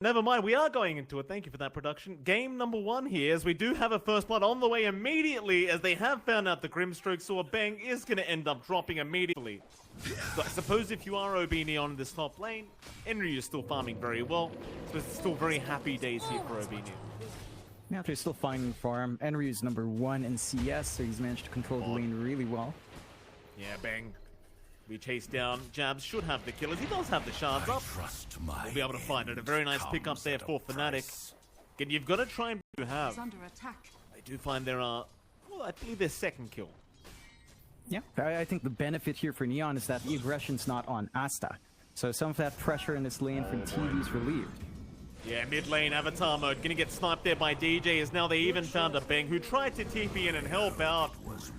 Never mind, we are going into it. Thank you for that production. Game number 1 here, as we do have a first blood on the way immediately, as they have found out the Grimstroke, so a bang is going to end up dropping immediately. So I suppose if you are OB Neon in this top lane, Enryu is still farming very well, so it's still very happy days here for OB Neon. Yeah, they're still finding farm. Enryu's #1 in CS, so he's managed to control the lane really well. Yeah, bang. We chase down. Jabs should have the killers. He does have the shards up. We'll be able to find it. A very nice pick up there for FNATIC. Again, you've got to try and have. I do find there are, well, I believe their second kill. Yeah, I think the benefit here for Neon is that the aggression's not on Asta. So some of that pressure in this lane from TV is relieved. Yeah, mid lane avatar mode. Gonna get sniped there by DJ, as now they even found a Bang who tried to TP in and help out.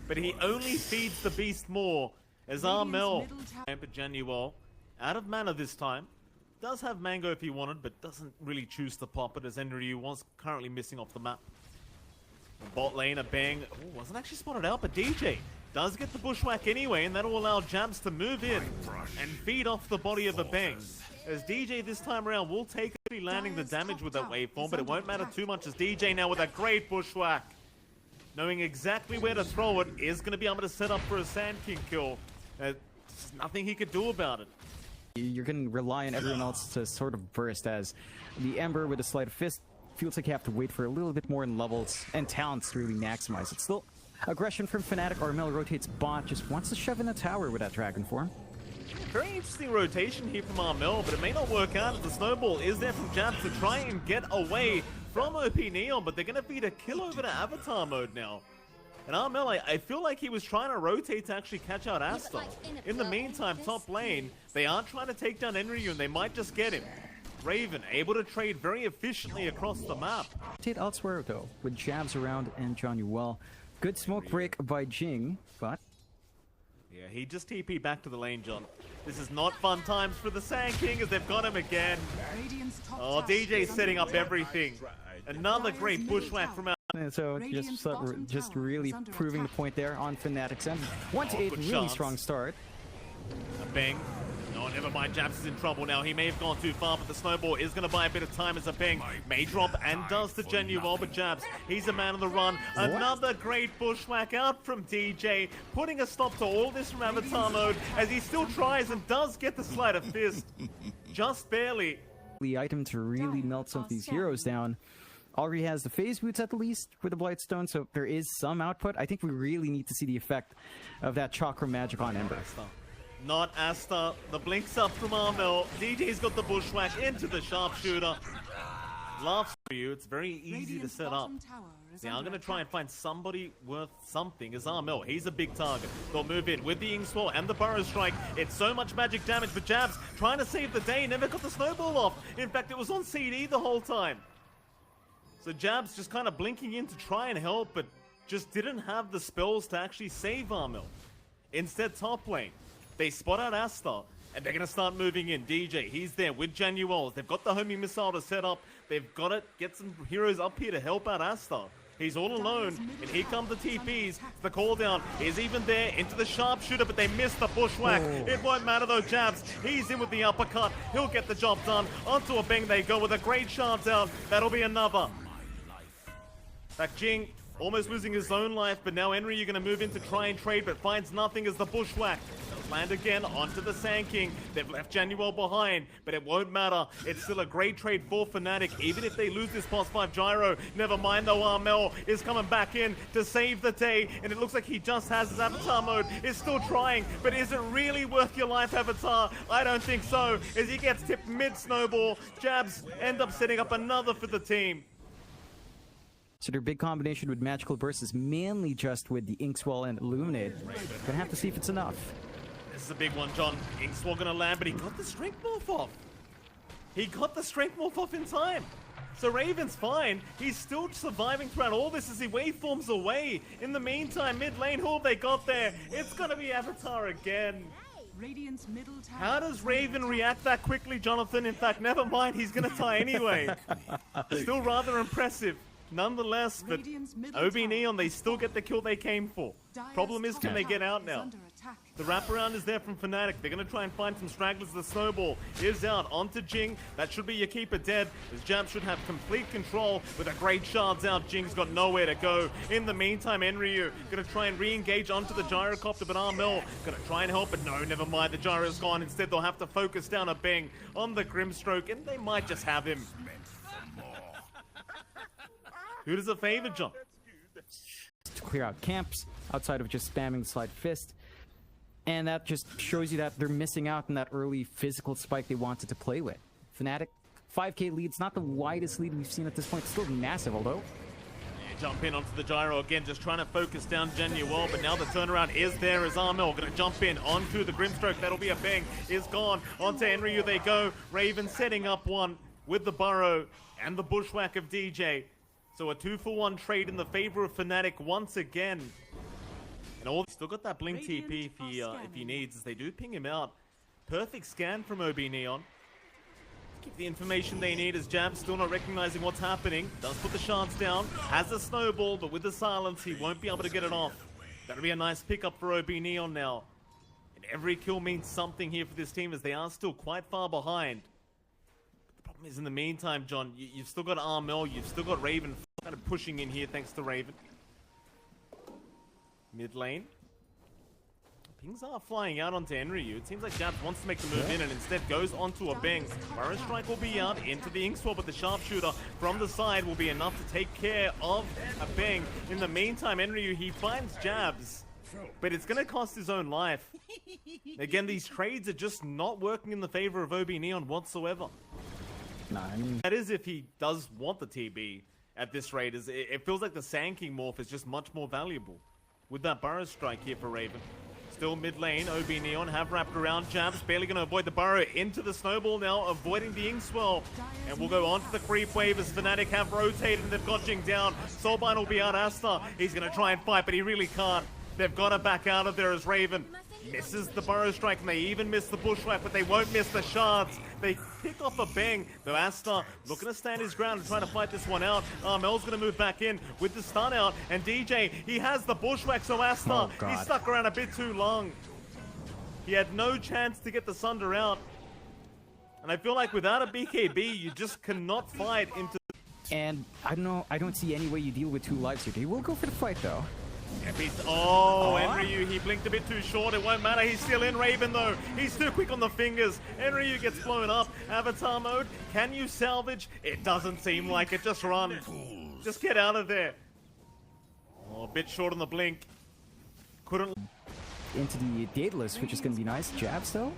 But he only feeds the beast more. As Armel, but Januel, out of mana this time, does have Mango if he wanted, but doesn't really choose to pop it, as Enryu was currently missing off the map. Bot lane, a Bang, wasn't actually spotted out, but DJ does get the bushwhack anyway, and that'll allow Jabs to move in and feed off the body of a Bang. As DJ this time around will take it, landing the damage with that waveform, but it won't matter too much, as DJ now with a great bushwhack, knowing exactly where to throw it, is going to be able to set up for a Sand King kill. There's nothing he could do about it. You're going to rely on everyone else to sort of burst, as the Ember with a Sleight of Fist feels like you have to wait for a little bit more in levels and talents to really maximize it. Still, aggression from FNATIC. Armel rotates bot, just wants to shove in a tower with that Dragon form. Very interesting rotation here from Armel, but it may not work out as the snowball is there from Jabs to try and get away from OP Neon, but they're going to feed a kill over to Avatar mode now. And Armel, I feel like he was trying to rotate to actually catch out Asta. In the meantime, top lane, they are trying to take down Enryu, and they might just get him. Raven, able to trade very efficiently across the map. Rotate elsewhere, though, with Jabs around and Januel. Good smoke break by Jing, but... yeah, he just TP'd back to the lane, John. This is not fun times for the Sand King, as they've got him again. Oh, DJ's setting up everything. Another great bushwhack from out. So just really proving the point there on FNATIC's end. 1-8, really strong start. A Bang. No, never mind. Jabs is in trouble now. He may have gone too far, but the snowball is going to buy a bit of time as a Bang may drop and does to Genuine, but Jabs, he's a man on the run. Another great bushwhack out from DJ, putting a stop to all this from Avatar mode, as he still tries and does get the Sleight of Fist. Just barely. The item to really melt some of these heroes down. Already has the phase boots at the least with the Blightstone, so there is some output. I think we really need to see the effect of that chakra magic on Ember. Not Asta. The blinks up from Armel. DJ's got the bushwhack into the sharpshooter. Laughs for you. It's very easy to set up. Now I'm going to try and find somebody worth something as Armel. He's a big target. They'll move in with the Inkspell and the Burrow Strike. It's so much magic damage, but Jabs trying to save the day. Never got the snowball off. In fact, it was on CD the whole time. So Jabs just kind of blinking in to try and help, but just didn't have the spells to actually save Armel. Instead, top lane, they spot out Asta, and they're going to start moving in. DJ, he's there with Januels. They've got the homing missile to set up. They've got to get some heroes up here to help out Asta. He's all alone, and here come the TPs. The call down is even there into the sharpshooter, but they missed the bushwhack. It won't matter though, Jabs. He's in with the uppercut. He'll get the job done. Onto a Bang they go with a great shards out. That'll be another. Back Jing, almost losing his own life, but now Enryu going to move in to try and trade, but finds nothing as the bushwhack. They'll land again onto the Sand King. They've left Januel behind, but it won't matter. It's still a great trade for FNATIC, even if they lose this past 5 gyro. Never mind though, Armel is coming back in to save the day, and it looks like he just has his Avatar mode. Is still trying, but is it really worth your life, Avatar? I don't think so, as he gets tipped mid-snowball. Jabs end up setting up another for the team. So their big combination with Magical Burst is mainly just with the Inkswell and Illuminate. Gonna have to see if it's enough. This is a big one, John. Inkswell gonna land, but he got the Strength Morph off. He got the Strength Morph off in time. So Raven's fine. He's still surviving throughout all this as he waveforms away. In the meantime, mid lane, who have they got there? It's gonna be Avatar again. How does Raven react that quickly, Jonathan? In fact, never mind, he's gonna tie anyway. Still rather impressive. Nonetheless, but OB Neon, they still get the kill they came for. Problem is, can they get out now? The wraparound is there from FNATIC. They're going to try and find some stragglers. The snowball is out onto Jing. That should be your keeper dead, as Jab should have complete control with a great shards out. Jing's got nowhere to go. In the meantime, Enryu going to try and re-engage onto the gyrocopter, but Armel going to try and help, but no, never mind. The gyro's gone. Instead, they'll have to focus down a Beng on the Grimstroke, and they might just have him. Who does it favor, John? To clear out camps outside of just spamming the Slide Fist. And that just shows you that they're missing out on that early physical spike they wanted to play with. FNATIC, 5k lead's not the widest lead we've seen at this point. It's still massive, although. Jump in onto the gyro again, just trying to focus down Genuel, but now the turnaround is there as Armel going to jump in onto the Grimstroke. That'll be a Beng. Is gone. Onto Enryu they go. Raven setting up one with the Burrow and the Bushwhack of DJ. So a 2-for-1 trade in the favor of FNATIC once again. And all still got that blink TP if he needs, as they do ping him out. Perfect scan from OB Neon. Keep the information they need, as Jab's still not recognizing what's happening. Does put the shards down, has a snowball, but with the silence he won't be able to get it off. That'll be a nice pickup for OB Neon now. And every kill means something here for this team, as they are still quite far behind. But the problem is, in the meantime, John, you've still got Armel, you've still got Raven kind of pushing in here thanks to Raven. Mid lane. Pings are flying out onto Enryu. It seems like Jabs wants to make the move in and instead goes onto a Beng. Burrow Strike will be out into the Ink Swap, but the Sharpshooter from the side will be enough to take care of a Beng. In the meantime, Enryu, he finds Jabs, but it's going to cost his own life. Again, these trades are just not working in the favor of OB Neon whatsoever. Nah, I mean... That is if he does want the TB at this rate. It feels like the Sand King morph is just much more valuable. With that Burrow Strike here for Raven. Still mid lane, OB Neon have wrapped around. Jabs barely going to avoid the Burrow into the snowball now, avoiding the Ink Swell. And we'll go on to the creep wave as FNATIC have rotated and they've got Jing down. Soulbind will be out. Asta, he's going to try and fight, but he really can't. They've got to back out of there as Raven misses the Burrow Strike, and they even miss the Bushwhack, but they won't miss the shards. They pick off a Beng, though Asta looking to stand his ground and trying to fight this one out. Mel's going to move back in with the stun out, and DJ, he has the Bushwhack, so Asta, he stuck around a bit too long. He had no chance to get the Sunder out. And I feel like without a BKB, you just cannot fight into... And I don't know, I don't see any way you deal with 2 lives here. He will go for the fight, though. Enryu, he blinked a bit too short. It won't matter. He's still in. Raven, though, he's too quick on the fingers. Enryu gets blown up. Avatar mode. Can you salvage? It doesn't seem like it. Just run. Just get out of there. Oh, a bit short on the blink. Couldn't... Into the Daedalus, which is going to be nice. Jabs, though?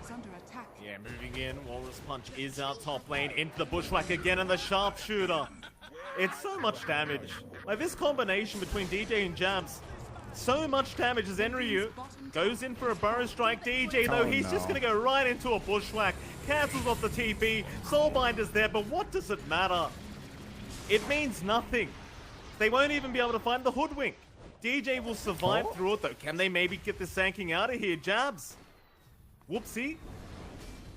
Yeah, moving in. Walrus Punch is out top lane. Into the Bushwhack again, and the Sharpshooter. It's so much damage. Like, this combination between DJ and Jabs, so much damage as Enryu goes in for a Burrow Strike. DJ, though, he's just going to go right into a Bushwhack. Cancels off the TP. Soulbind is there, but what does it matter? It means nothing. They won't even be able to find the Hoodwink. DJ will survive through it, though. Can they maybe get the Sanking out of here? Jabs. Whoopsie.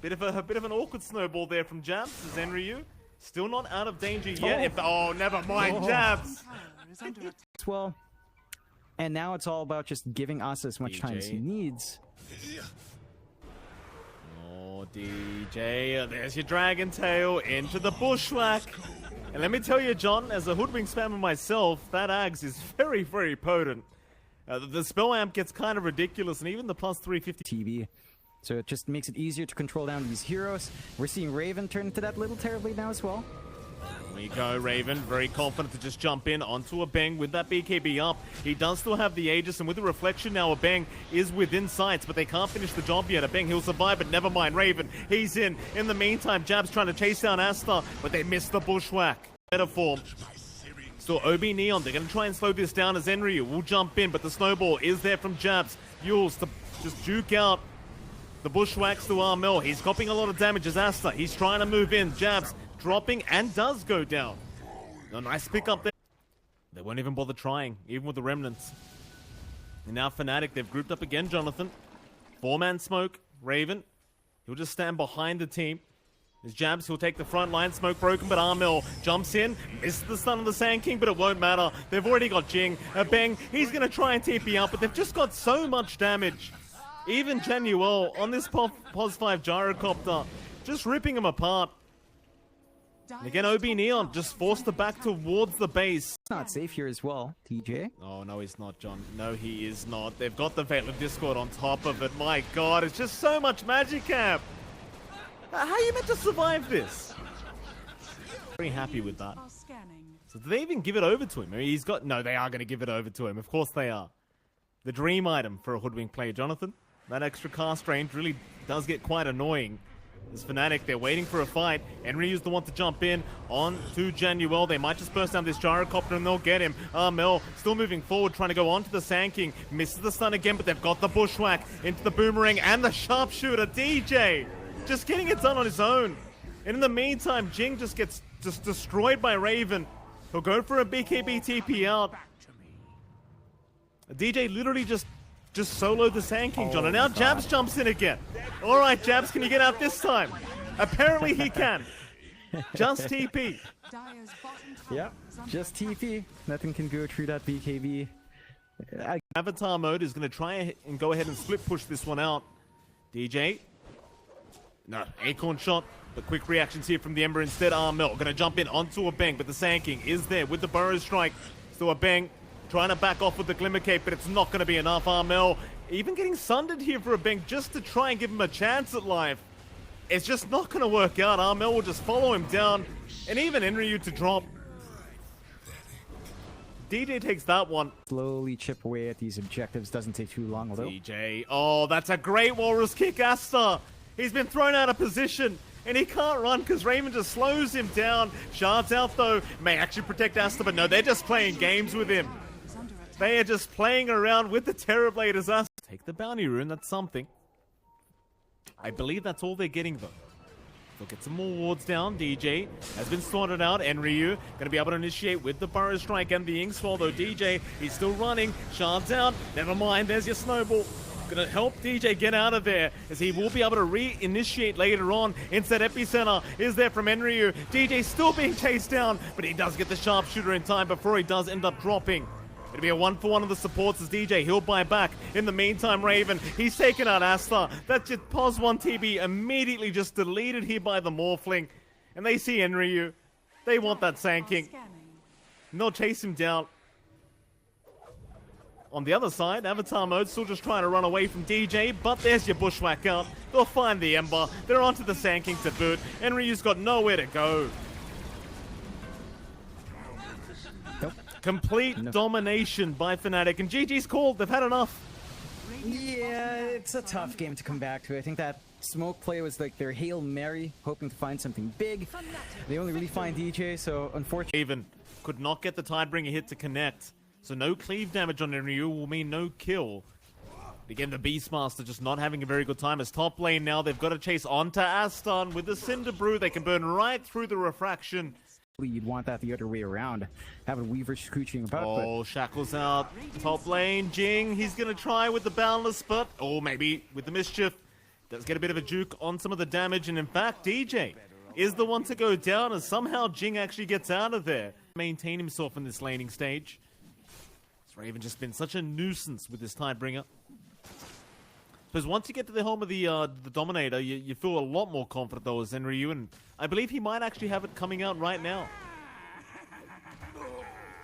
Bit of an awkward snowball there from Jabs as Enryu. Still not out of danger yet. Never mind, Jabs. Well, and now it's all about just giving us as much time as he needs. Oh, DJ, there's your Dragon Tail into the Bushwhack. And let me tell you, John, as a Hoodwink spammer myself, that Ags is very, very potent. The spell amp gets kind of ridiculous, and even the plus 350 TB. So it just makes it easier to control down these heroes. We're seeing Raven turn into that little terribly now as well. There we go, Raven, very confident to just jump in onto a Beng with that BKB up. He does still have the Aegis, and with the reflection now, a Beng is within sights, but they can't finish the job yet. A Beng, he'll survive, but never mind, Raven, he's in. In the meantime, Jab's trying to chase down Asta, but they missed the Bushwhack. Better form. Still, OB Neon, they're going to try and slow this down as Enryu will jump in, but the snowball is there from Jabs. Yules to just juke out the Bushwhacks to Armel. He's copying a lot of damage as Asta. He's trying to move in. Jabs dropping and does go down. A nice pick up there. They won't even bother trying, even with the remnants. And now FNATIC, they've grouped up again, Jonathan. 4-man smoke, Raven. He'll just stand behind the team. There's Jabs, he'll take the front line, smoke broken, but Armel jumps in, misses the stun of the Sand King, but it won't matter. They've already got Jing. A Beng, he's going to try and TP out, but they've just got so much damage. Even Genuel on this Pos 5 gyrocopter, just ripping him apart. And again, OB Neon just forced the back towards the base. It's not safe here as well, TJ. Oh, no, he's not, John. No, he is not. They've got the Veteran Discord on top of it. My God, it's just so much magic cap. How are you meant to survive this? Very happy with that. So do they even give it over to him? I mean, he's got... No, they are going to give it over to him. Of course they are. The dream item for a Hoodwink player, Jonathan. That extra cast range really does get quite annoying. This FNATIC, they're waiting for a fight. Enryu's the one to jump in on to Genuel. They might just burst down this gyrocopter and they'll get him. Mel still moving forward, trying to go on to the Sand King. Misses the stun again, but they've got the bushwhack into the boomerang and the sharpshooter. DJ just getting it done on his own. And in the meantime, Jing just gets destroyed by Raven. He'll go for a BKB TP out. DJ literally just soloed the Sand King, John, and now Jabs jumps in again. All right, Jabs, can you get out this time? Apparently he can. Just TP. Yeah, just TP. Nothing can go through that BKB. Avatar mode is going to try and go ahead and split push this one out. DJ. No, Acorn shot. But quick reactions here from the Ember instead. Mel going to jump in onto a bang, but the Sand King is there with the Burrow Strike. Still a bang. Trying to back off with the Glimmer Cape, but it's not going to be enough. Armel even getting sundered here for a bang just to try and give him a chance at life. It's just not going to work out. Armel will just follow him down, and even Enryu to drop. DJ takes that one. Slowly chip away at these objectives. Doesn't take too long, although. DJ, oh, that's a great Walrus kick, Asta. He's been thrown out of position. And he can't run because Raven just slows him down. Shards out though, may actually protect Asta, but no, they're just playing games with him. They are just playing around with the Terrorblade as Asta. Take the bounty rune, that's something. I believe that's all they're getting though. They'll get some more wards down. DJ has been sorted out. Enryu going to be able to initiate with the Burrow Strike and the Inkswell though. DJ, he's still running. Shards out. Never mind, there's your snowball. Gonna help DJ get out of there as he will be able to re-initiate later on. Instead, Epicenter is there from Enryu. DJ still being chased down, but he does get the sharpshooter in time before he does end up dropping. It'll be a 1-for-1 of the supports as DJ, he'll buy back. In the meantime, Raven, he's taken out Asta. That's just Pos 1 TB immediately just deleted here by the Morphling. And they see Enryu. They want that Sand King. And they'll chase him down. On the other side, Avatar mode still just trying to run away from DJ, but there's your bushwhack out. They'll find the Ember. They're onto the Sand King to boot. Enryu's got nowhere to go. Nope. Complete domination by FNATIC, and GG's called. They've had enough. Yeah, it's a tough game to come back to. I think that smoke play was like their Hail Mary, hoping to find something big. They only really find DJ, so unfortunately... Even could not get the Tidebringer hit to connect. So no cleave damage on Enryu will mean no kill. Again, the Beastmaster just not having a very good time as top lane now. They've got to chase onto Aston with the Cinder Brew. They can burn right through the refraction. You'd want that the other way around. Having Weaver scooching about. Oh, Shackles out. Top lane, Jing. He's going to try with the Boundless, but... Oh, maybe with the Mischief. Does get a bit of a juke on some of the damage. And in fact, DJ is the one to go down as somehow Jing actually gets out of there. Maintain himself in this laning stage. Raven just been such a nuisance with this Tidebringer. Because once you get to the home of the Dominator, you feel a lot more confident though as Enryu, and I believe he might actually have it coming out right now.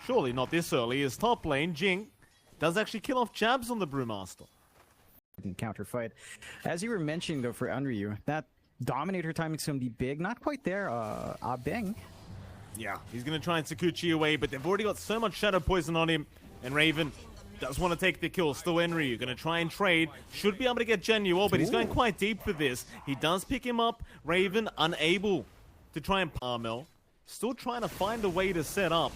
Surely not this early, as top lane, Jing does actually kill off Jabs on the Brewmaster. Counter fight. As you were mentioning though for Enryu, that Dominator timing's gonna be big. Not quite there, Bang. Yeah, he's gonna try and Sakuchi away, but they've already got so much Shadow Poison on him. And Raven does want to take the kill. Still Enryu going to try and trade. Should be able to get Genuel, but he's going quite deep for this. He does pick him up. Raven unable to try and Parmel. Still trying to find a way to set up.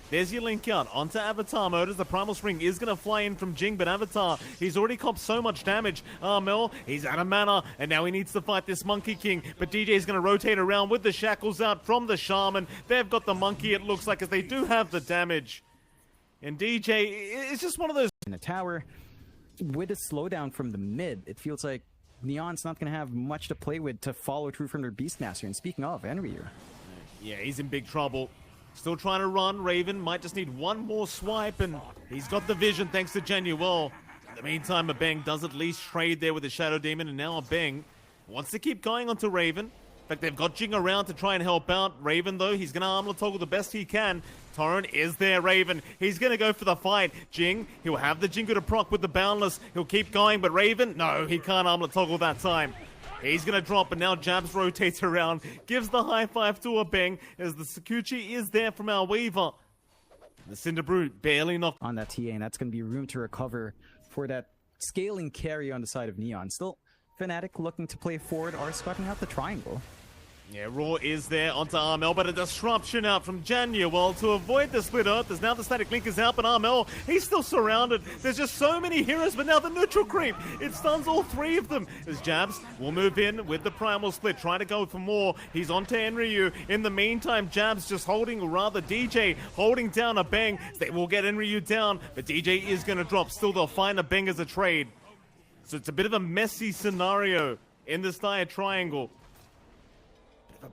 There's your link out onto Avatar mode as the Primal Spring is going to fly in from Jing, but Avatar, he's already copped so much damage. Mel, he's out of mana, and now he needs to fight this Monkey King, but DJ's going to rotate around with the Shackles out from the Shaman. They've got the Monkey, it looks like, as they do have the damage. And DJ, it's just one of those... In the tower, with a slowdown from the mid, it feels like Neon's not going to have much to play with to follow through from their Beastmaster. And speaking of, Enryu. Yeah, he's in big trouble. Still trying to run. Raven might just need one more swipe, and he's got the vision thanks to Genuel. In the meantime, Abeng does at least trade there with the Shadow Demon, and now Abeng wants to keep going onto Raven. In fact, they've got Jing around to try and help out. Raven, though, he's going to armlet toggle the best he can. Torrent is there, Raven. He's going to go for the fight. Jing, he'll have the Jingu to proc with the Boundless. He'll keep going, but Raven, no, he can't armlet toggle that time. He's going to drop, but now Jabs rotates around, gives the high five to Abeng as the Sakuchi is there from our Weaver. The Cinder Brute barely knocked on that TA, and that's going to be room to recover for that scaling carry on the side of Neon. Still, FNATIC looking to play forward, are scouting out the triangle. Yeah, Raw is there onto Armel, but a disruption out from Januel to avoid the split earth. There's now the static link is out, but Armel, he's still surrounded. There's just so many heroes, but now the neutral creep. It stuns all three of them. As Jabs will move in with the primal split, trying to go for more. He's onto Enryu. In the meantime, Jabs just holding, or rather DJ, holding down Abeng. They will get Enryu down, but DJ is going to drop. Still, they'll find Abeng as a trade. So it's a bit of a messy scenario in this dire triangle.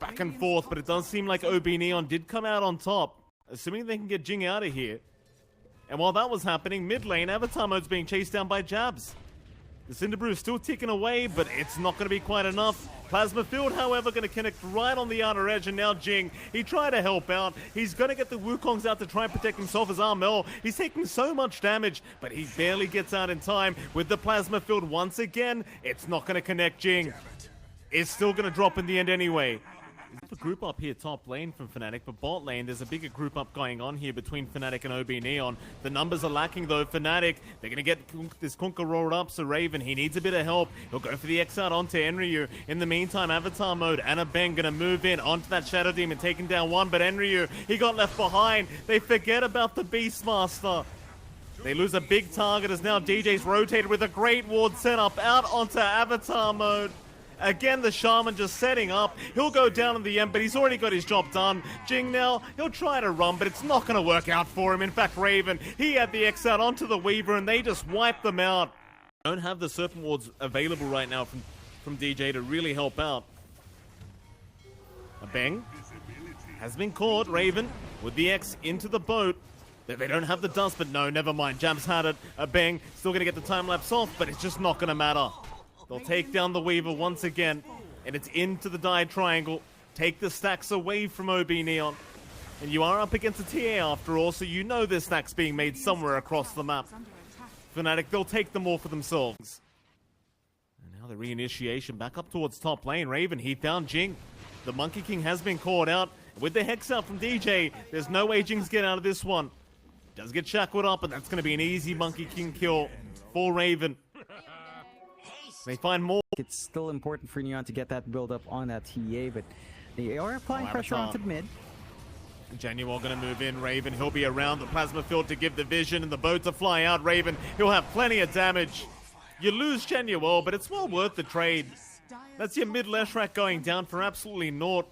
Back and forth, but it does seem like OB Neon did come out on top, assuming they can get Jing out of here. And while that was happening, mid lane, Avatar Mode's being chased down by Jabs. The Cinder Brew is still ticking away, but it's not going to be quite enough. Plasma Field, however, going to connect right on the outer edge, and now Jing, he tried to help out. He's going to get the Wukongs out to try and protect himself as Armel. He's taking so much damage, but he barely gets out in time with the Plasma Field once again. It's not going to connect Jing. It's still going to drop in the end anyway. There's a group up here top lane from FNATIC, but bot lane, there's a bigger group up going on here between FNATIC and OB Neon. The numbers are lacking though. FNATIC, they're going to get this Kunkka rolled up, so Raven, he needs a bit of help. He'll go for the X out onto Enryu. In the meantime, Avatar Mode and Abeng going to move in onto that Shadow Demon, taking down one, but Enryu, he got left behind. They forget about the Beastmaster. They lose a big target as now DJ's rotated with a great ward setup out onto Avatar Mode. Again, the Shaman just setting up. He'll go down in the end, but he's already got his job done. Jing now, he'll try to run, but it's not going to work out for him. In fact, Raven, he had the X out onto the Weaver, and they just wiped them out. Don't have the Serpent Wards available right now from DJ to really help out. Abeng has been caught. Raven with the X into the boat. They don't have the dust, but no, never mind. Jabs had it. Abeng still going to get the time lapse off, but it's just not going to matter. They'll take down the Weaver once again, and it's into the die triangle. Take the stacks away from OB Neon. And you are up against a TA after all, so you know there's stacks being made somewhere across the map. FNATIC, they'll take them all for themselves. And now the reinitiation back up towards top lane. Raven, he found Jing. The Monkey King has been caught out. With the Hex out from DJ, there's no way Jing's getting out of this one. Does get shackled up, and that's going to be an easy Monkey King kill for Raven. They find more. It's still important for Neon to get that build up on that TA, but they are applying pressure onto the mid. Januel going to move in. Raven, he'll be around the Plasma Field to give the vision, and the boat to fly out. Raven, he'll have plenty of damage. You lose Januel, but it's well worth the trade. That's your mid Leshrac going down for absolutely naught.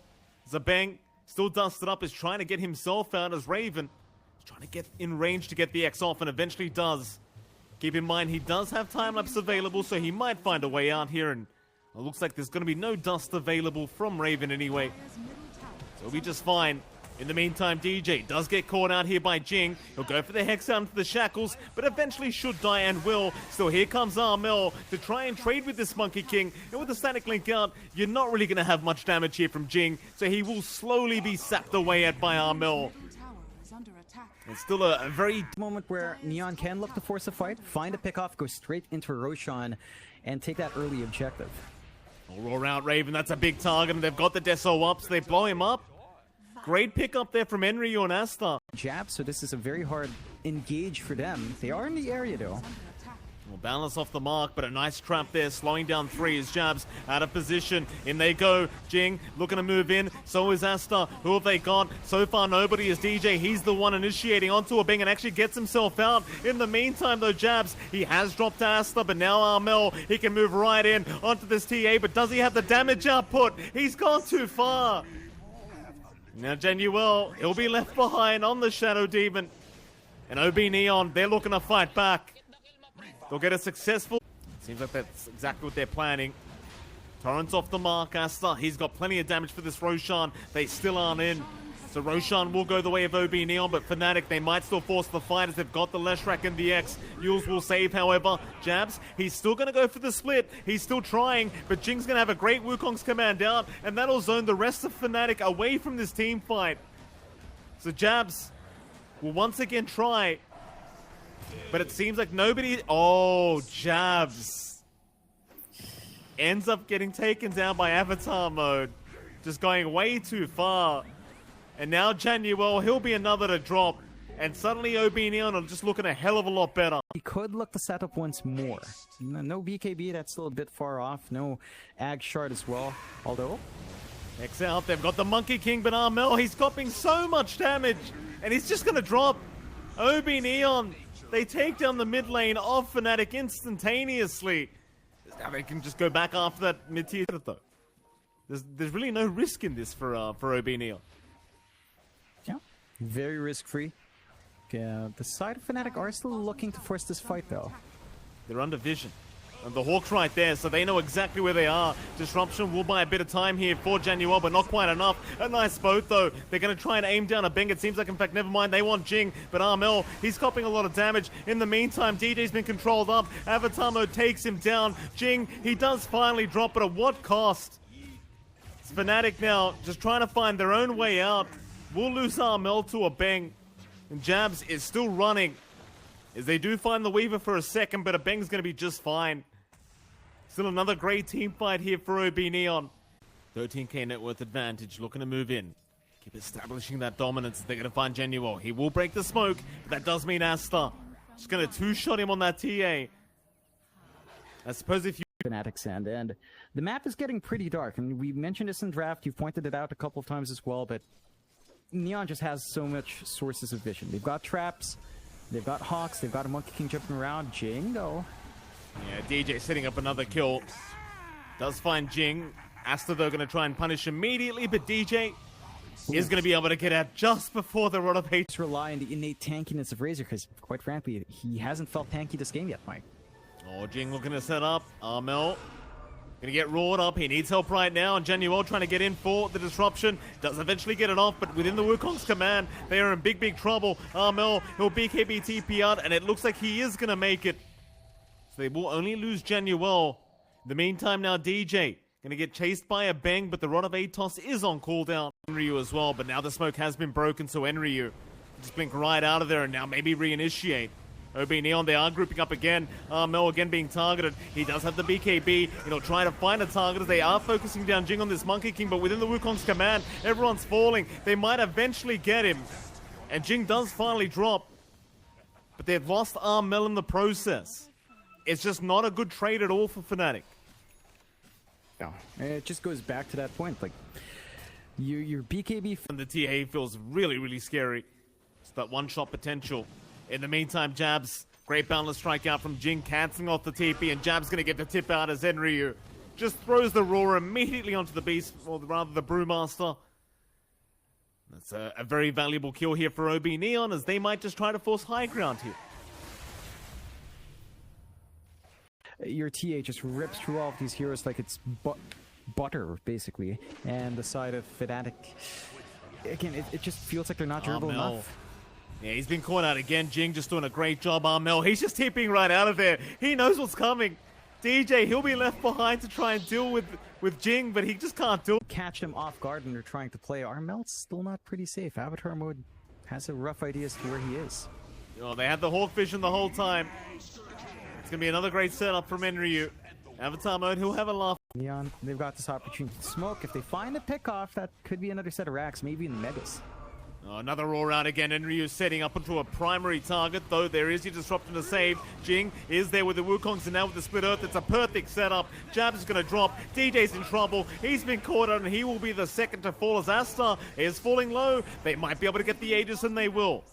Zabang, still dusted up, is trying to get himself out as Raven. He's trying to get in range to get the X off, and eventually does. Keep in mind, he does have time-lapse available, so he might find a way out here, and it looks like there's going to be no dust available from Raven anyway. So he'll be just fine. In the meantime, DJ does get caught out here by Jing. He'll go for the Hex out into the shackles, but eventually should die and will. Still, here comes Armel to try and trade with this Monkey King. And with the static link out, you're not really going to have much damage here from Jing, so he will slowly be sapped away at by Armel. It's still a very moment where Neon can look to force a fight, find a pickoff, go straight into Roshan, and take that early objective. Roar out Raven, that's a big target, and they've got the Deso up, so they blow him up. Great pick up there from Enryu and Asta. Jab, so this is a very hard engage for them. They are in the area though. Well, balance off the mark, but a nice trap there, slowing down three as Jabs out of position. In they go. Jing looking to move in. So is Asta. Who have they got? So far, nobody is DJ. He's the one initiating onto a Bing and actually gets himself out. In the meantime, though, Jabs, he has dropped Asta, but now Armel, he can move right in onto this TA, but does he have the damage output? He's gone too far. Now, Januel, he'll be left behind on the Shadow Demon. And OB Neon, they're looking to fight back. They'll get a successful... Seems like that's exactly what they're planning. Torrent's off the mark. Asta, he's got plenty of damage for this Roshan. They still aren't in. So Roshan will go the way of OB Neon, but FNATIC, they might still force the fight as they've got the Leshrac and the X. Yules will save, however. Jabs, he's still going to go for the split. He's still trying, but Jing's going to have a great Wukong's command out, and that'll zone the rest of FNATIC away from this team fight. So Jabs will once again try, but it seems like nobody... Oh, Jabs ends up getting taken down by Avatar Mode. Just going way too far. And now Januel, he'll be another to drop. And suddenly OB Neon are just looking a hell of a lot better. He could look the setup once more. No BKB, that's still a bit far off. No Ag Shard as well. Although... X out, they've got the Monkey King, but Armel, he's copying so much damage. And he's just going to drop. OB Neon, they take down the mid lane of FNATIC instantaneously. Now they can just go back after that mid-tier though. There's really no risk in this for OB Neon. Yeah, very risk-free. The side of FNATIC are still looking to force this fight, though. They're under vision. And the Hawk's right there, so they know exactly where they are. Disruption will buy a bit of time here for Januel, but not quite enough. A nice boat, though. They're going to try and aim down a Bing. It seems like, in fact, never mind. They want Jing, but Armel, he's copying a lot of damage. In the meantime, DJ's been controlled up. Avatar Mode takes him down. Jing, he does finally drop, but at what cost? It's FNATIC now, just trying to find their own way out. We'll lose Armel to a Bang. And Jabs is still running. As they do find the Weaver for a second, but a Bang's going to be just fine. Still another great team fight here for OB Neon. 13k net worth advantage, looking to move in. Keep establishing that dominance. They're going to find Januel. He will break the smoke, but that does mean Asta. Just going to two-shot him on that TA. I suppose if you... FNATIC's end, and the map is getting pretty dark. I mean, we mentioned this in draft. You've pointed it out a couple of times as well, but Neon just has so much sources of vision. They've got traps, they've got Hawks, they've got a Monkey King jumping around. Jing, though. Yeah, DJ setting up another kill. Does find Jing. Asta, though, going to try and punish immediately, but DJ is going to be able to get out just before the run of hate. Just rely on the innate tankiness of Razor, because, quite frankly, he hasn't felt tanky this game yet, Mike. Oh, Jing looking to set up. Armel gonna get roared up. He needs help right now, and Januel trying to get in for the disruption. Does eventually get it off, but within the Wukong's command, they are in big trouble. Armel, he'll BKB TP out, and it looks like he is gonna make it. So they will only lose Januel. In the meantime, now DJ gonna get chased by a Bang, but the Rod of Atos is on cooldown. Enryu as well, but now the smoke has been broken, so Enryu just blink right out of there, and now maybe reinitiate. OB Neon, they are grouping up again. Mel again being targeted. He does have the BKB. He'll try to find a target as they are focusing down Jing on this Monkey King, but within the Wukong's command, everyone's falling. They might eventually get him. And Jing does finally drop. But they've lost Armel in the process. It's just not a good trade at all for FNATIC. No, it just goes back to that point. Like, your BKB... And the TA feels really, really scary. It's that one-shot potential. In the meantime, Jabs, great boundless strikeout from Jing, cancelling off the TP, and Jabs going to get the tip out as Enryu just throws the Roar immediately onto the Beast, or rather the Brewmaster. That's a very valuable kill here for OB Neon, as they might just try to force high ground here. Your TA just rips through all of these heroes like it's butter, basically. And the side of FNATIC, again, it just feels like they're not durable enough. Yeah, he's been caught out again. Jing just doing a great job. Armel, he's just tipping right out of there. He knows what's coming. DJ, he'll be left behind to try and deal with Jing, but he just can't do it. Catch them off guard when they're trying to play. Armel's still not pretty safe. Avatar Mode has a rough idea as to where he is. Oh, they had the Hawk vision the whole time. It's going to be another great setup from Enryu. Avatar Mode, he'll have a laugh. Neon, they've got this opportunity to smoke. If they find a pick-off, that could be another set of racks, maybe in the Megas. Oh, another roar out again. Enryu setting up onto a primary target, though there is a disruption to save. Jing is there with the Wukongs, and now with the Split Earth, it's a perfect setup. Jabs is going to drop. DJ's in trouble. He's been caught out, and he will be the second to fall as Asta is falling low. They might be able to get the Aegis, and they will.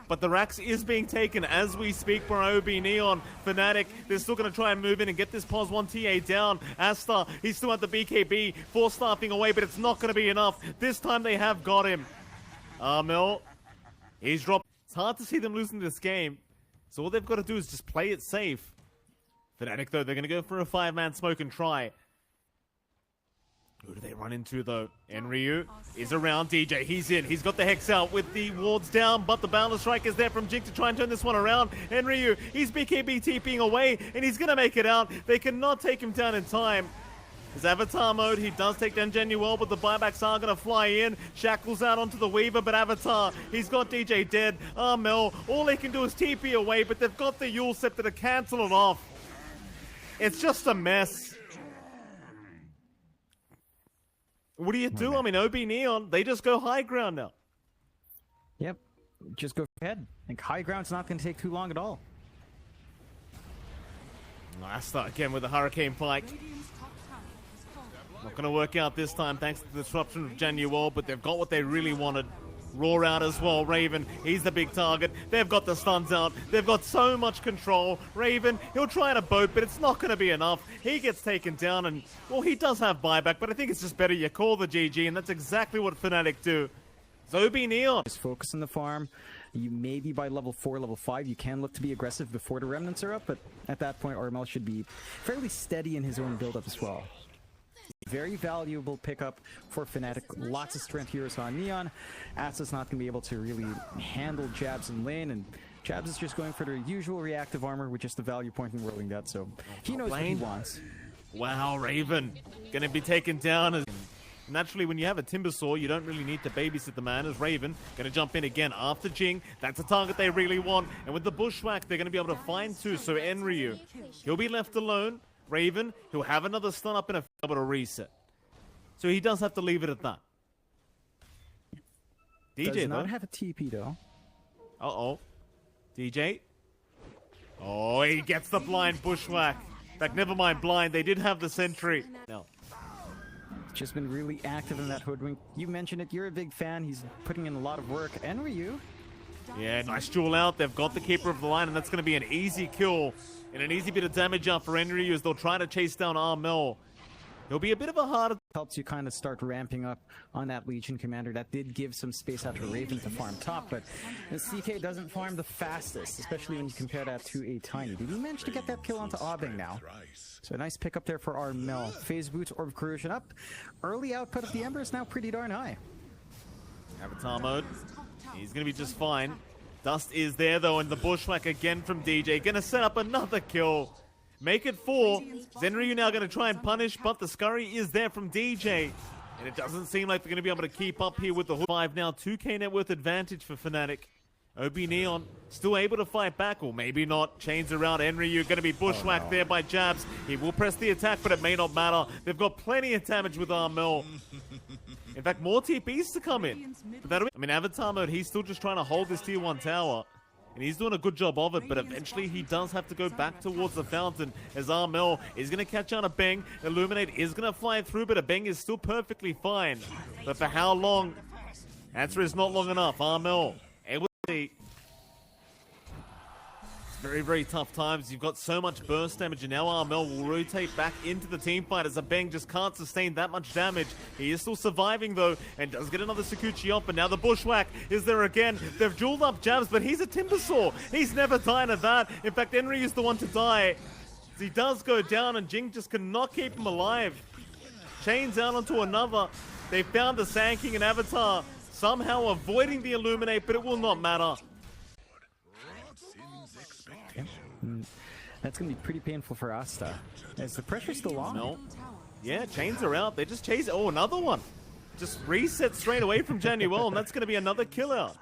But the Rax is being taken as we speak for OB Neon. FNATIC, they're still going to try and move in and get this POS 1 TA down. Asta, he's still at the BKB, 4-staffing away, but it's not going to be enough. This time they have got him. Armel, he's dropped. It's hard to see them losing this game. So all they've got to do is just play it safe. FNATIC, though, they're going to go for a 5-man smoke and try. Who do they run into though? Enryu is around DJ. He's in. He's got the Hex out with the wards down, but the Boundless Strike is there from Jing to try and turn this one around. Enryu, he's BKB TPing away, and he's going to make it out. They cannot take him down in time. His Avatar mode, he does take down Genuel, but the buybacks are going to fly in. Shackles out onto the Weaver, but Avatar, he's got DJ dead. Armel, all they can do is TP away, but they've got the Yule Scepter to cancel it off. It's just a mess. What do you do? I mean, OB Neon, they just go high ground now. Yep, just go ahead. I think high ground's not going to take too long at all. Asta again with the Hurricane Pike. Not going to work out this time thanks to the disruption of Genuel, but they've got what they really wanted. Roar out as well. Raven, he's the big target. They've got the stuns out. They've got so much control. Raven, he'll try in a boat, but it's not going to be enough. He gets taken down, and, well, he does have buyback, but I think it's just better you call the GG, and that's exactly what FNATIC do. Zobi Neon. Just focus on the farm. You maybe by level 4, level 5, you can look to be aggressive before the remnants are up, but at that point, Armel should be fairly steady in his own build-up as well. Very valuable pickup for FNATIC. Lots of strength heroes on Neon. Asta's not going to be able to really handle Jabs in lane, and Jabs is just going for their usual reactive armor with just the value point in rolling that, so he knows what he wants. Wow, Raven going to be taken down. Naturally, when you have a Timbersaw, you don't really need to babysit the man. As Raven going to jump in again after Jing. That's a target they really want, and with the Bushwhack, they're going to be able to find two. So Enryu, he'll be left alone. Raven, he'll have another stun up and able to reset. So he does have to leave it at that. DJ does not have a TP though. Uh-oh. DJ. Oh, he gets the blind Bushwhack. In fact, never mind blind. They did have the sentry. No. Just been really active in that hoodwink. You mentioned it. You're a big fan. He's putting in a lot of work. Enryu. Yeah, nice jewel out. They've got the keeper of the line, and that's going to be an easy kill and an easy bit of damage out for Enryu as they'll try to chase down Armel. It'll be a bit of a harder... Helps you kind of start ramping up on that Legion Commander. That did give some space out to Raven to farm top, but the CK doesn't farm the fastest, especially when you compare that to a Tiny. Did he manage to get that kill onto Aubing now? So a nice pick up there for Armel. Phase Boots, Orb of Corrosion up. Early output of the Ember is now pretty darn high. Avatar mode. He's going to be just fine. Dust is there, though, and the Bushwhack again from DJ. Going to set up another kill. Make it 4. Zenryu now going to try and punish, but the scurry is there from DJ. And it doesn't seem like they're going to be able to keep up here with the 5 now. 2k net worth advantage for FNATIC. OB Neon still able to fight back, or maybe not. Chains around Enryu, going to be bushwhacked there by Jabs. He will press the attack, but it may not matter. They've got plenty of damage with Armel. In fact, more TPs to come in. But I mean, Avatar mode, he's still just trying to hold this tier 1 tower. And he's doing a good job of it, but eventually he does have to go back towards the fountain as Armel is going to catch on a Bang. Illuminate is going to fly through, but a Bang is still perfectly fine. But for how long? Answer is not long enough. Armel able to see. Very, very tough times. You've got so much burst damage, and now Armel will rotate back into the team fight as a Bang just can't sustain that much damage. He is still surviving, though, and does get another Sakuchi off, but now the Bushwhack is there again. They've jeweled up Jabs, but he's a Timbersaw. He's never dying at that. In fact, Enryu is the one to die. He does go down, and Jing just cannot keep him alive. Chains out onto another. They found the Sand King and Avatar, somehow avoiding the Illuminate, but it will not matter. That's going to be pretty painful for Asta. Is the pressure still on? No. Yeah, chains are out. They just chase it. Oh, another one. Just reset straight away from Genuel, and that's going to be another kill out.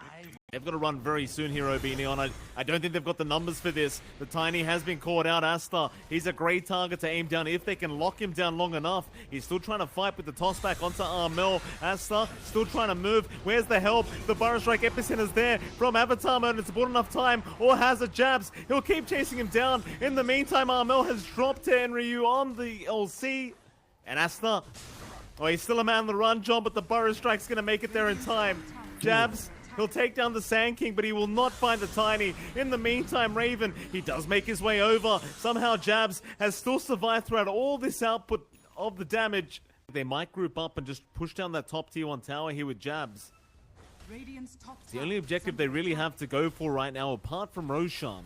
They've got to run very soon here, OB Neon. I don't think they've got the numbers for this. The Tiny has been caught out. Asta, he's a great target to aim down if they can lock him down long enough. He's still trying to fight with the toss back onto Armel. Asta still trying to move. Where's the help? The Burrow Strike Epicenter is there from Avatar mode. It's bought enough time. Or has a Jabs. He'll keep chasing him down. In the meantime, Armel has dropped to Enryu on the LC. And Asta, oh, he's still a man on the run, John, but the Burrow Strike's going to make it there in time. Jabs. He'll take down the Sand King, but he will not find the Tiny. In the meantime, Raven, he does make his way over. Somehow Jabs has still survived throughout all this output of the damage. They might group up and just push down that top tier 1 tower here with Jabs. It's the only objective they really have to go for right now, apart from Roshan.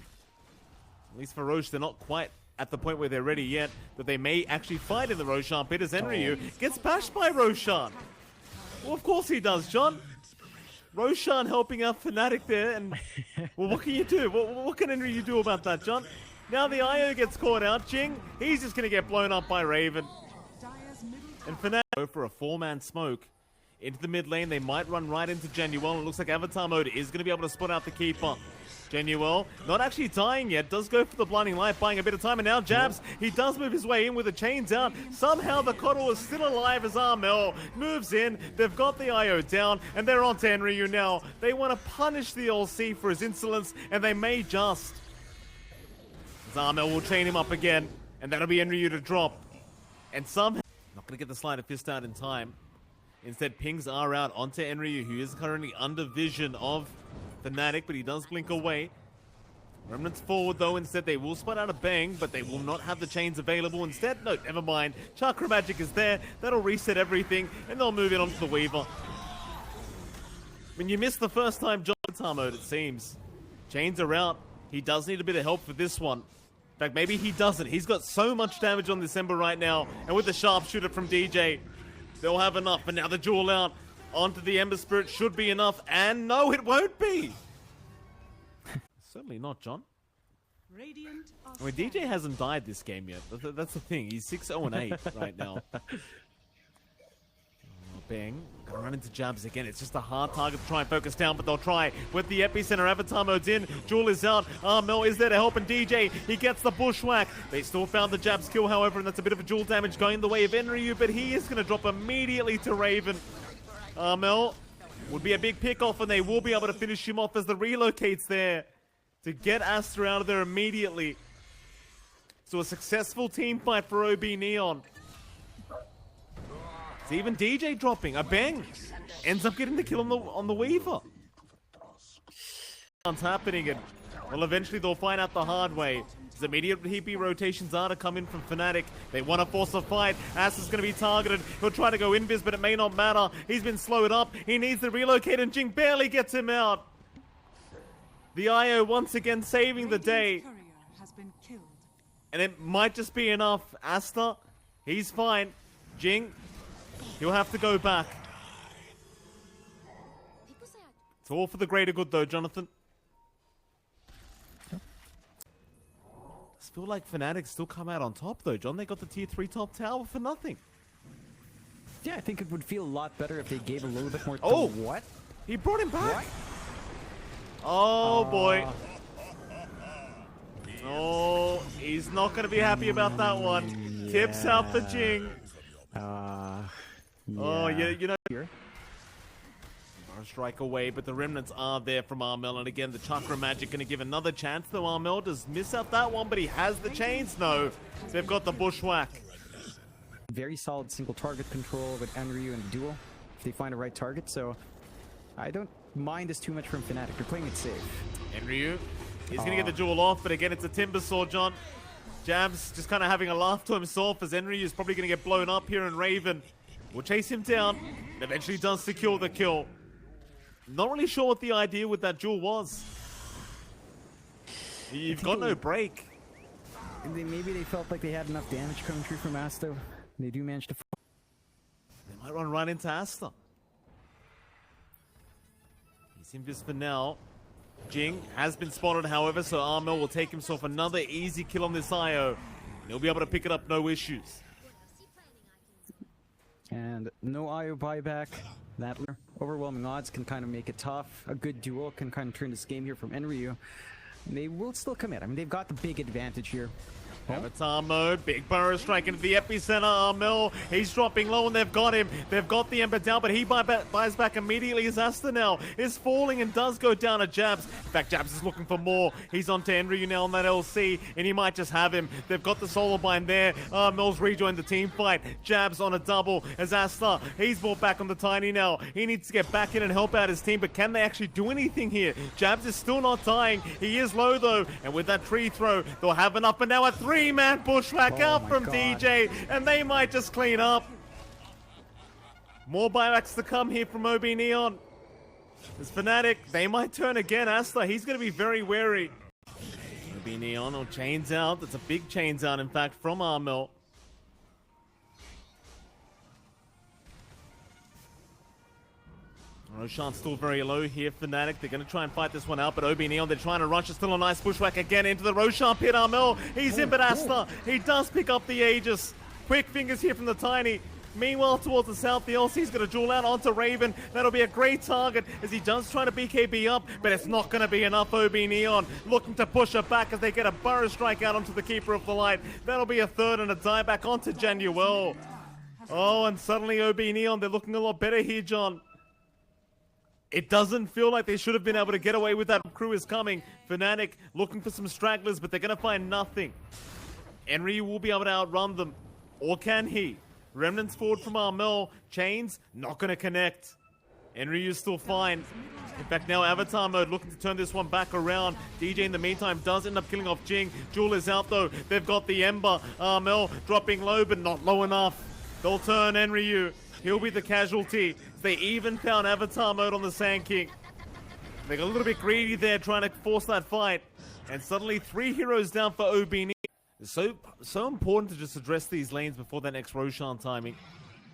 At least for Roche, they're not quite at the point where they're ready yet, that they may actually fight in the Roshan pit as Enryu gets bashed by Roshan. Well, of course he does, John. Roshan helping out FNATIC there, and well, what can you do? What can Enryu do about that, John? Now the IO gets caught out. Jing, he's just going to get blown up by Raven. And FNATIC go for a 4-man smoke into the mid lane. They might run right into Genuel. It looks like Avatar mode is going to be able to spot out the keeper. Genuel, not actually dying yet, does go for the blinding light, buying a bit of time, and now Jabs, he does move his way in with the chains out. Somehow the Coddle is still alive as Armel moves in. They've got the IO down, and they're on to Enryu now. They want to punish the LC for his insolence, and they may just. Armel will chain him up again, and that'll be Enryu to drop. And somehow, not going to get the Sleight of Fist out in time. Instead, pings are out onto Enryu, who is currently under vision of FNATIC, but he does blink away. Remnants forward though, instead they will spot out a bang, but they will not have the chains available. Instead, no, never mind. Chakra Magic is there, that'll reset everything, and they'll move it onto the Weaver. When you miss the first time, Avatar mode, it seems. Chains are out. He does need a bit of help for this one. In fact, maybe he doesn't. He's got so much damage on this Ember right now, and with the sharpshooter from DJ, they'll have enough. And now the jewel out onto the Ember Spirit should be enough, and no, it won't be. Certainly not, John. I mean, DJ hasn't died this game yet. That's the thing. He's 6-0-8 right now. Oh, bang. Gonna run into Jabs again. It's just a hard target to try and focus down, but they'll try with the epicenter. Avatar mode's in. Jewel is out. Armel is there to help, and DJ, he gets the bushwhack. They still found the Jabs kill, however, and that's a bit of a Jewel damage going the way of Enryu, but he is going to drop immediately to Raven. Armel would be a big pick-off, and they will be able to finish him off as the relocate's there to get Astra out of there immediately. So a successful team fight for OB Neon. It's even DJ dropping. A bang ends up getting the kill on the Weaver. What's happening? And well, eventually they'll find out the hard way. As immediate HP rotations are to come in from FNATIC. They want to force a fight. Ass is going to be targeted. He'll try to go invis, but it may not matter. He's been slowed up. He needs to relocate, and Jing barely gets him out. The IO once again saving the day. And it might just be enough. Asta, he's fine. Jing, he'll have to go back. It's all for the greater good though, Jonathan. I feel like FNATIC still come out on top though, John. They got the tier 3 top tower for nothing. Yeah, I think it would feel a lot better if they gave a little bit more. Oh, what? He brought him back. What? Oh boy. Oh, he's not going to be happy about that one. Yeah. Tips out for Jing. Yeah. Oh, yeah, you know. Here. Strike away, but the remnants are there from Armel, and again the Chakra Magic going to give another chance, though Armel does miss out that one, but he has the chains. No, they've got the bushwhack. Very solid single target control with Enryu and duel if they find the right target, so I don't mind this too much from FNATIC. They're playing it safe. Enryu is going to get the jewel off, but again it's a Timber Sword, John. Jabs just kind of having a laugh to himself as Enryu is probably going to get blown up here, and Raven will chase him down and eventually does secure the kill. Not really sure what the idea with that jewel was. You've got no break. Maybe they felt like they had enough damage coming through from Asta. They do manage to. They might run right into Asta. He's in this for now. Jing has been spotted, however, so Armel will take himself another easy kill on this IO. And he'll be able to pick it up, no issues. And no IO buyback. That overwhelming odds can kind of make it tough. A good duel can kind of turn this game here from Enryu. They will still commit. I mean, they've got the big advantage here. Avatar mode, big burrow strike into the epicenter. Armel, he's dropping low and they've got him. They've got the Ember down, but he buys back immediately as Asta now is falling and does go down to Jabs. In fact, Jabs is looking for more. He's on to Enryu now on that LC, and he might just have him. They've got the Solar Bind there. Armel's rejoined the team fight. Jabs on a double as Asta, he's brought back on the Tiny now. He needs to get back in and help out his team, but can they actually do anything here? Jabs is still not dying. He is low though, and with that tree throw, they'll have enough, but now a 3-man bushwhack out from DJ, and they might just clean up. More buybacks to come here from OB Neon. As FNATIC, they might turn again. Asta, he's going to be very wary. OB OB Neon or chains out. That's a big chains out, in fact, from Armel. Roshan's still very low here. FNATIC, they're going to try and fight this one out, but OB Neon, they're trying to rush. It's still a nice bushwhack again into the Roshan pit. Armel, he's in, but Asta, he does pick up the Aegis. Quick fingers here from the Tiny. Meanwhile, towards the south, the LC's going to duel out onto Raven. That'll be a great target as he does try to BKB up, but it's not going to be enough. OB Neon looking to push it back as they get a burrow strike out onto the Keeper of the Light. That'll be a third and a die back onto Januel. Oh, and suddenly OB Neon, they're looking a lot better here, John. It doesn't feel like they should have been able to get away with that. Crew is coming. FNATIC looking for some stragglers, but they're going to find nothing. Enryu will be able to outrun them. Or can he? Remnants forward from Armel. Chains, not going to connect. Enryu's still fine. In fact, now Avatar mode looking to turn this one back around. DJ in the meantime does end up killing off Jing. Jewel is out though. They've got the Ember. Armel dropping low, but not low enough. They'll turn Enryu. He'll be the casualty. They even found Avatar mode on the Sand King. They got a little bit greedy there trying to force that fight. And suddenly 3 heroes down for OB Neon. It's so important to just address these lanes before that next Roshan timing.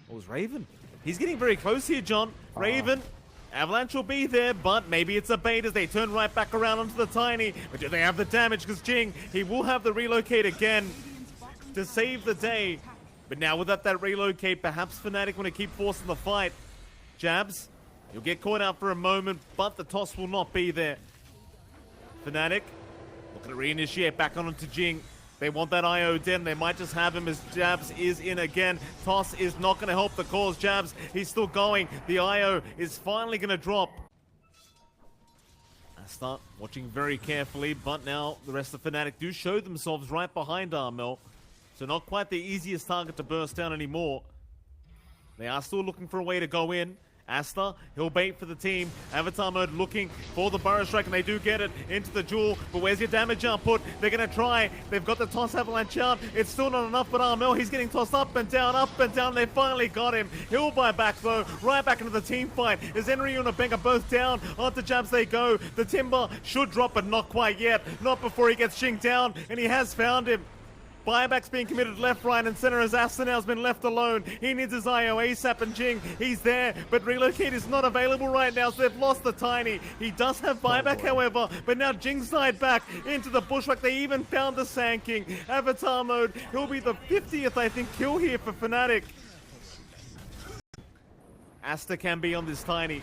What was Raven? He's getting very close here, John. Raven, Avalanche will be there, but maybe it's a bait as they turn right back around onto the Tiny. But do they have the damage? Because Jing, he will have the relocate again to save the day. But now without that relocate, perhaps FNATIC want to keep forcing the fight. Jabs, you'll get caught out for a moment, but the toss will not be there. FNATIC looking to reinitiate back onto Jing. They want that IO dead. They might just have him as Jabs is in again. Toss is not going to help the cause. Jabs, he's still going. The IO is finally going to drop. I start watching very carefully, but now the rest of FNATIC do show themselves right behind Armel. So not quite the easiest target to burst down anymore. They are still looking for a way to go in. Asta, he'll bait for the team. Avatar mode looking for the burrow strike, and they do get it into the duel. But where's your damage output? They're going to try. They've got the toss avalanche out. It's still not enough, but Armel, he's getting tossed up and down, up and down. They finally got him. He'll buy back, though. Right back into the team fight. Is Enryu and Abenga both down? Onto Jabs they go. The Timber should drop, but not quite yet. Not before he gets Shing down, and he has found him. Buyback's being committed left, right, and center as Asta now has been left alone. He needs his IO ASAP, and Jing, he's there, but relocate is not available right now, so they've lost the Tiny. He does have buyback, however, but now Jing's side back into the bushwhack. They even found the Sand King. Avatar mode, he'll be the 50th, I think, kill here for FNATIC. Asta can be on this Tiny.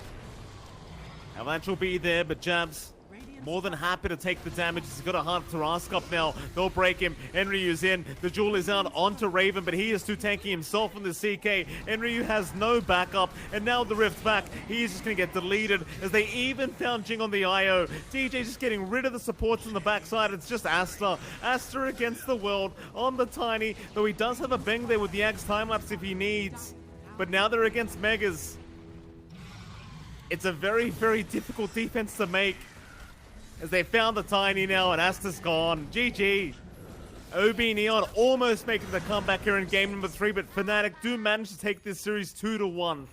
Avalanche will be there, but Jabs more than happy to take the damage. He's got a hard Tarask up now. They'll break him. Enryu's in. The Jewel is out onto Raven, but he is too tanky himself on the CK. Enryu has no backup, and now the Rift's back. He's just going to get deleted as they even found Jing on the IO. DJ just getting rid of the supports on the backside. It's just Asta. Asta against the world on the Tiny, though he does have a bang there with the Axe time-lapse if he needs. But now they're against Megas. It's a very, very difficult defense to make, as they found the Tiny now, and Asta's gone. GG. OB Neon almost making the comeback here in game number 3, but FNATIC do manage to take this series 2-1.